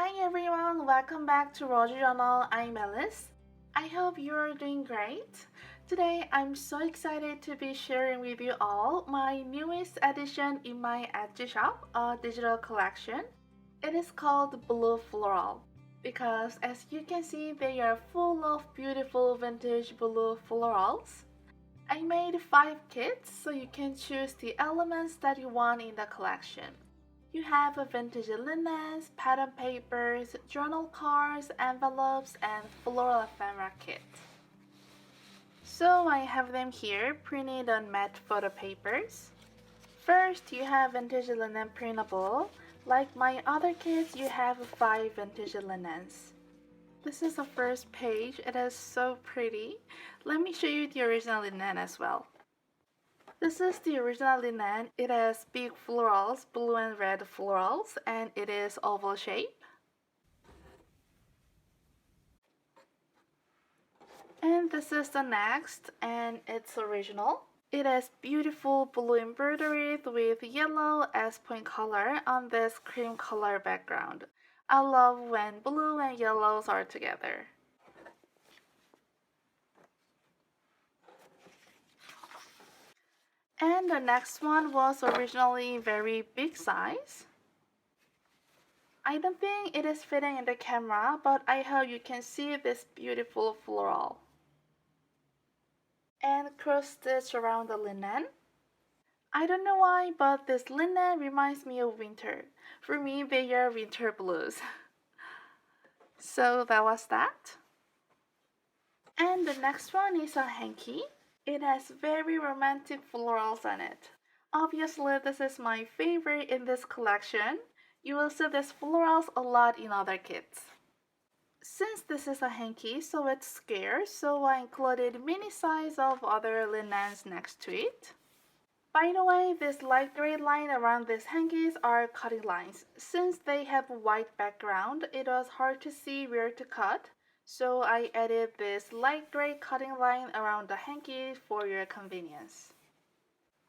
Hi everyone, welcome back to Roger Journal. I'm Alice. I hope you're doing great. Today I'm so excited to be sharing with you all my newest addition in my Etsy shop, a digital collection. It is called Blue Floral because as you can see they are full of beautiful vintage blue florals. I made 5 kits so you can choose the elements that you want in the collection. You have vintage linens, pattern papers, journal cards, envelopes, and floral ephemera kit. So I have them here printed on matte photo papers. First, you have vintage linen printable. Like my other kits, you have 5 vintage linens. This is the first page. It is so pretty. Let me show you the original linen as well. This is the original linen. It has big florals, blue and red florals, and it is oval shape. And this is the next, and it's original. It has beautiful blue embroidery with yellow as point color on this cream color background. I love when blue and yellows are together. And the next one was originally very big size. I don't think it is fitting in the camera, but I hope you can see this beautiful floral. And cross stitch around the linen. I don't know why, but this linen reminds me of winter. For me, they are winter blues. So that was that. And the next one is a hanky. It has very romantic florals on it. Obviously, this is my favorite in this collection. You will see these florals a lot in other kits. Since this is a hanky, so it's scarce, so I included mini size of other linens next to it. By the way, this light gray line around these hankies are cutting lines. Since they have white background, it was hard to see where to cut. So I added this light gray cutting line around the hanky for your convenience.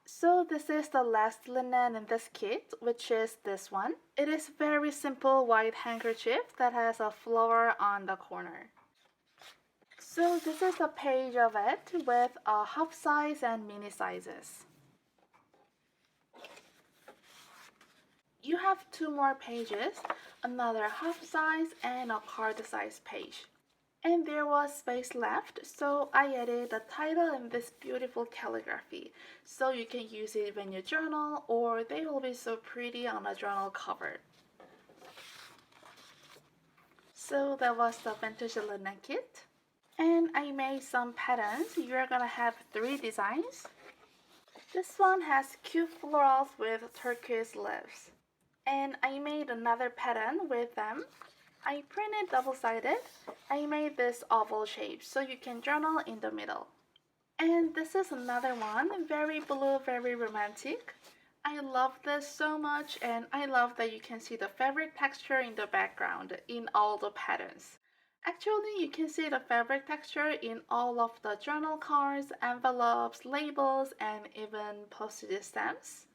So this is the last linen in this kit, which is this one. It is very simple white handkerchief that has a flower on the corner. So this is a page of it with a half size and mini sizes. You have 2 more pages, another half size and a card size page. And there was space left, so I added the title in this beautiful calligraphy, so you can use it when you journal, or they will be so pretty on a journal cover. So that was the vintage linen kit. And I made some patterns. You're gonna have 3 designs. This one has cute florals with turquoise leaves. And I made another pattern with them. I printed double-sided. I made this oval shape so you can journal in the middle. And this is another one, very blue, very romantic. I love this so much, and I love that you can see the fabric texture in the background in all the patterns. Actually, you can see the fabric texture in all of the journal cards, envelopes, labels, and even postage stamps.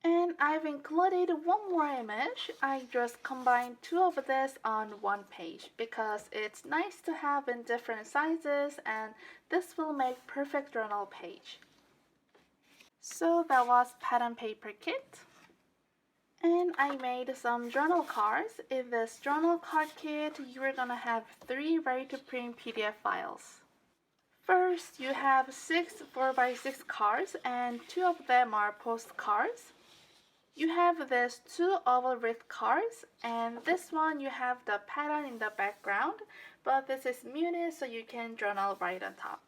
And I've included one more image. I just combined 2 of this on one page because it's nice to have in different sizes, and this will make perfect journal page. So that was pattern paper kit. And I made some journal cards. In this journal card kit, you're gonna have 3 ready to print PDF files. First, you have 6 4x6 cards, and 2 of them are postcards. You have these 2 oval wreath cards, and this one you have the pattern in the background, but this is muted so you can journal right on top.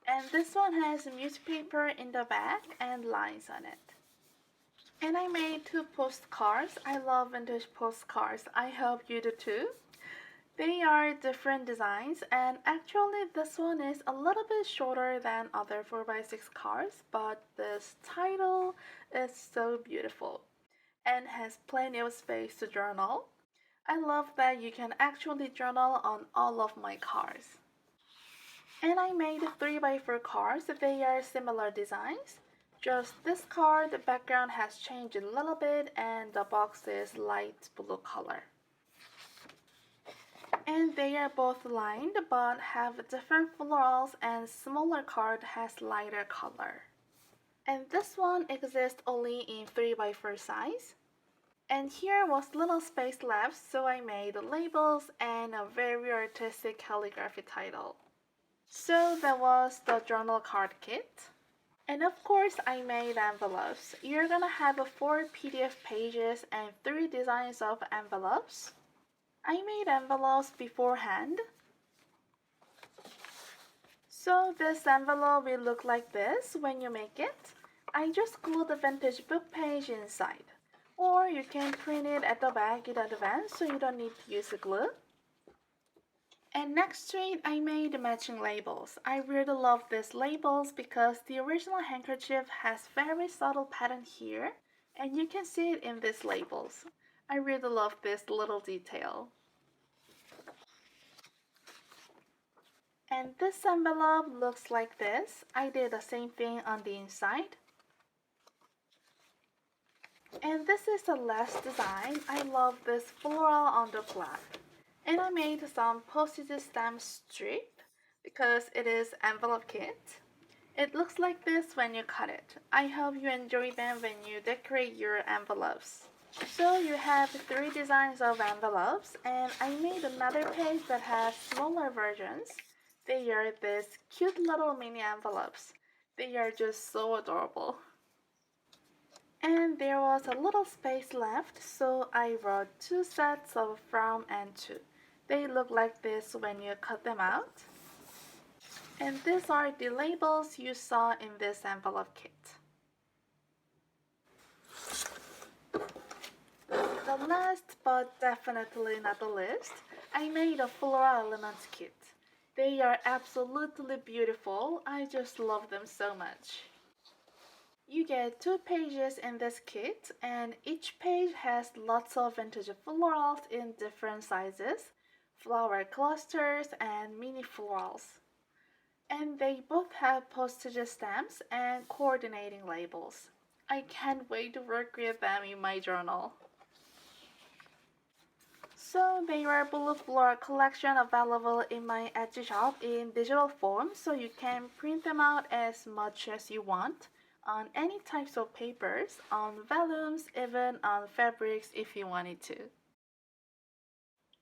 And this one has newspaper in the back and lines on it. And I made 2 postcards. I love vintage postcards. I hope you do too. They are different designs, and actually this one is a little bit shorter than other 4x6 cards, but this title is so beautiful and has plenty of space to journal. I love that you can actually journal on all of my cards. And I made 3x4 cards. They are similar designs. Just this card, the background has changed a little bit and the box is light blue color. And they are both lined but have different florals, and smaller card has lighter color. And this one exists only in 3x4 size. And here was little space left, so I made labels and a very artistic calligraphy title. So that was the journal card kit. And of course I made envelopes. You're gonna have 4 PDF pages and 3 designs of envelopes. I made envelopes beforehand. So this envelope will look like this when you make it. I just glued the vintage book page inside. Or you can print it at the back in advance so you don't need to use glue. And next to it, I made matching labels. I really love these labels because the original handkerchief has very subtle pattern here, and you can see it in these labels. I really love this little detail. And this envelope looks like this. I did the same thing on the inside. And this is the last design. I love this floral on the flap. And I made some postage stamp strip because it is envelope kit. It looks like this when you cut it. I hope you enjoy them when you decorate your envelopes. So you have 3 designs of envelopes, and I made another page that has smaller versions. They are these cute little mini envelopes. They are just so adorable. And there was a little space left, so I wrote 2 sets of from and to. They look like this when you cut them out. And these are the labels you saw in this envelope kit. The last, but definitely not the least, I made a floral elements kit. They are absolutely beautiful. I just love them so much. You get 2 pages in this kit, and each page has lots of vintage florals in different sizes, flower clusters, and mini florals. And they both have postage stamps and coordinating labels. I can't wait to work with them in my journal. So they are Blue Floral collection available in my Etsy shop in digital form, so you can print them out as much as you want on any types of papers, on vellums, even on fabrics if you wanted to.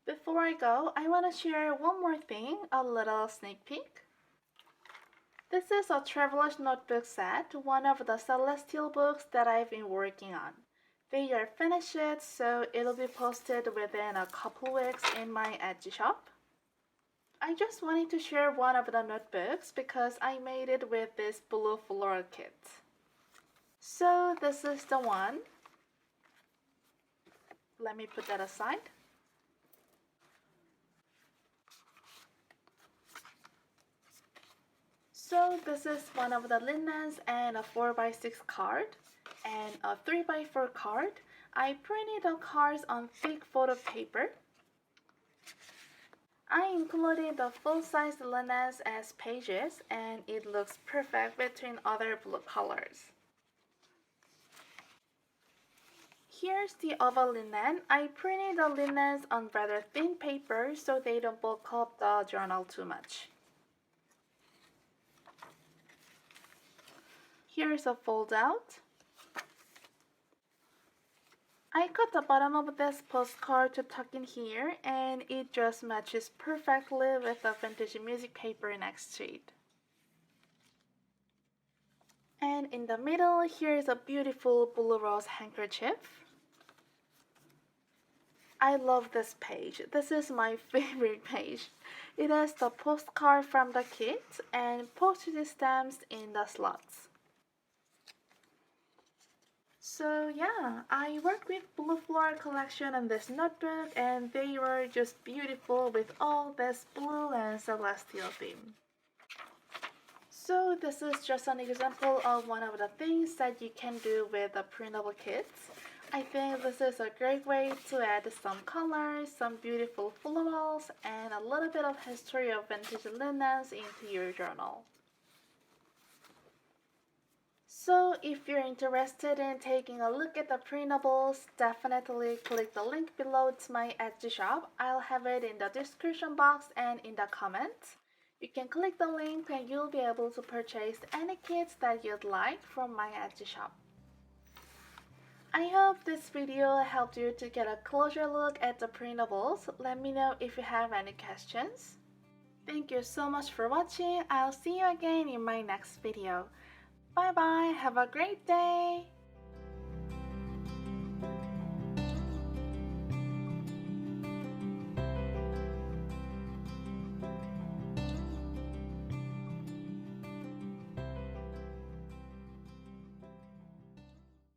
Before I go, I want to share one more thing, a little sneak peek. This is a traveler's notebook set, one of the celestial books that I've been working on. They are finished, so it'll be posted within a couple weeks in my Etsy shop. I just wanted to share one of the notebooks because I made it with this Blue Floral kit. So this is the one. Let me put that aside. So this is one of the linens and a 4x6 card and a 3x4 card. I printed the cards on thick photo paper. I included the full-size linens as pages, and it looks perfect between other blue colors. Here's the oval linen. I printed the linens on rather thin paper so they don't bulk up the journal too much. Here's a fold out. I cut the bottom of this postcard to tuck in here, and it just matches perfectly with the vintage music paper next to it. And in the middle, here's a beautiful blue rose handkerchief. I love this page. This is my favorite page. It has the postcard from the kit and postage stamps in the slots. So yeah, I worked with Blue Floral collection on this notebook, and they were just beautiful with all this blue and celestial theme. So this is just an example of one of the things that you can do with the printable kits. I think this is a great way to add some colors, some beautiful florals, and a little bit of history of vintage linens into your journal. So if you're interested in taking a look at the printables, definitely click the link below to my Etsy shop. I'll have it in the description box and in the comments. You can click the link and you'll be able to purchase any kits that you'd like from my Etsy shop. I hope this video helped you to get a closer look at the printables. Let me know if you have any questions. Thank you so much for watching. I'll see you again in my next video. Bye bye, have a great day!